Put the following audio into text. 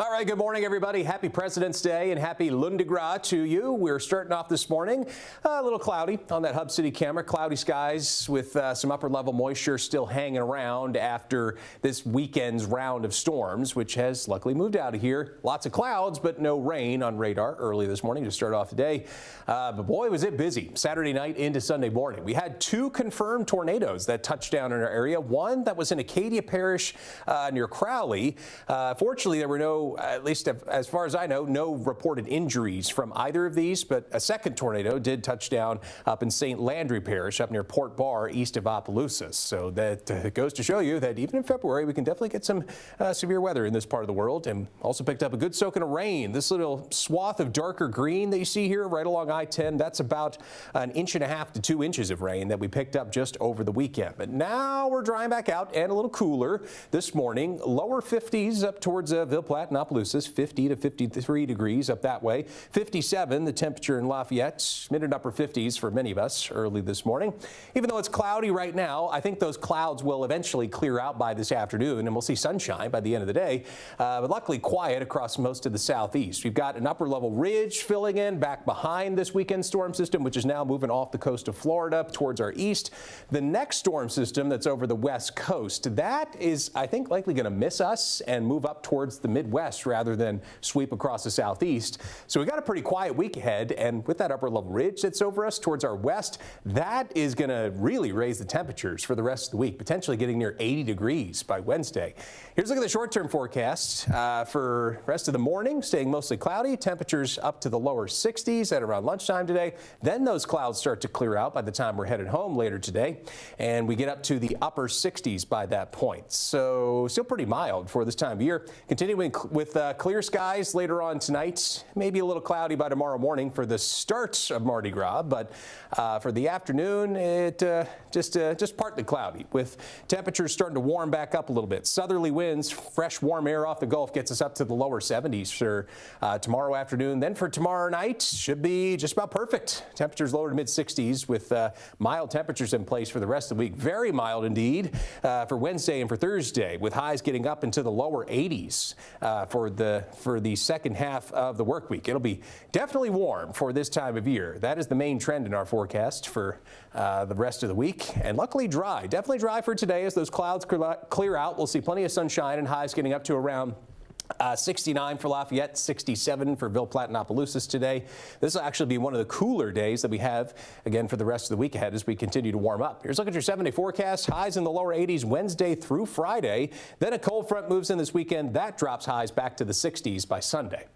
All right, good morning, everybody. Happy President's Day and happy Lundi Gras to you. We're starting off this morning a little cloudy on that Hub City camera. Cloudy skies with some upper level moisture still hanging around after this weekend's round of storms, which has luckily moved out of here. Lots of clouds, but no rain on radar early this morning to start off today. But boy, was it busy Saturday night into Sunday morning. We had two confirmed tornadoes that touched down in our area. One that was in Acadia Parish near Crowley. Fortunately, there were no, at least as far as I know, no reported injuries from either of these, but a second tornado did touch down up in St. Landry Parish up near Port Barre east of Opelousas. So that goes to show you that even in February, we can definitely get some severe weather in this part of the world, and also picked up a good soaking of rain. This little swath of darker green that you see here right along I-10, that's about 1.5 to 2 inches of rain that we picked up just over the weekend. But now we're drying back out and a little cooler this morning. Lower 50s up towards Ville Platte and Opelousas, 50 to 53 degrees up that way. 57 the temperature in Lafayette, mid and upper 50s for many of us early this morning. Even though it's cloudy right now, I think those clouds will eventually clear out by this afternoon and we'll see sunshine by the end of the day. But luckily quiet across most of the southeast. We've got an upper level ridge filling in back behind this weekend storm system, which is now moving off the coast of Florida towards our east. The next storm system that's over the west coast, that is, I think, likely going to miss us and move up towards the Midwest rather than sweep across the southeast. So we got a pretty quiet week ahead, and with that upper level ridge that's over us towards our west, that is going to really raise the temperatures for the rest of the week, potentially getting near 80 degrees by Wednesday. Here's a look at the short-term forecast for the rest of the morning, staying mostly cloudy, temperatures up to the lower 60s at around lunchtime today. Then those clouds start to clear out by the time we're headed home later today, and we get up to the upper 60s by that point. So still pretty mild for this time of year. Continuing with clear skies later on tonight, maybe a little cloudy by tomorrow morning for the start of Mardi Gras, but for the afternoon, it just partly cloudy with temperatures starting to warm back up a little bit. Southerly winds, fresh warm air off the Gulf gets us up to the lower 70s for tomorrow afternoon. Then for tomorrow night, should be just about perfect. Temperatures lower to mid 60s with mild temperatures in place for the rest of the week. Very mild indeed for Wednesday and for Thursday, with highs getting up into the lower 80s for the second half of the work week. It'll be definitely warm for this time of year. That is the main trend in our forecast for the rest of the week, and luckily dry. Definitely dry for today as those clouds clear out. We'll see plenty of sunshine and highs getting up to around 69 for Lafayette, 67 for Ville Platte and Opelousas today. This will actually be one of the cooler days that we have again for the rest of the week ahead as we continue to warm up. Here's a look at your 7-day forecast. Highs in the lower 80s Wednesday through Friday. Then a cold front moves in this weekend. That drops highs back to the 60s by Sunday.